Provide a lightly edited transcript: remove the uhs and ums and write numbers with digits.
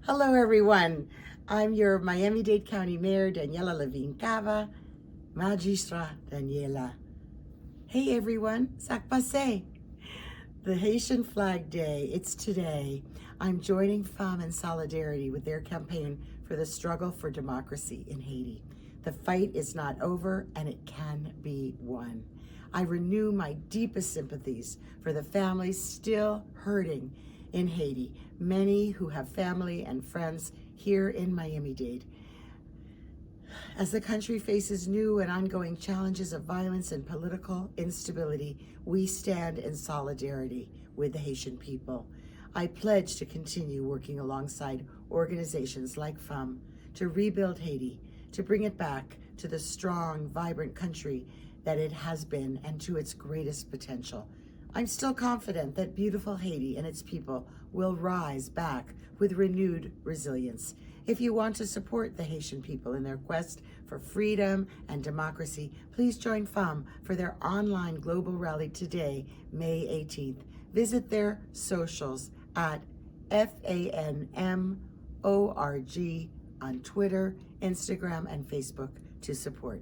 Hello, everyone. I'm your Miami-Dade County Mayor, Daniella Levine Cava, Magistra Daniella. Hey, everyone. Sak passe. The Haitian Flag Day, it's today. I'm joining FANM in solidarity with their campaign for the struggle for democracy in Haiti. The fight is not over, and it can be won. I renew my deepest sympathies for the families still hurting in Haiti, many who have family and friends here in Miami-Dade. As the country faces new and ongoing challenges of violence and political instability, we stand in solidarity with the Haitian people. I pledge to continue working alongside organizations like FANM to rebuild Haiti, to bring it back to the strong, vibrant country that it has been and to its greatest potential. I'm still confident that beautiful Haiti and its people will rise back with renewed resilience. If you want to support the Haitian people in their quest for freedom and democracy, please join FANM for their online global rally today, May 18th. Visit their socials at FANM ORG on Twitter, Instagram, and Facebook to support.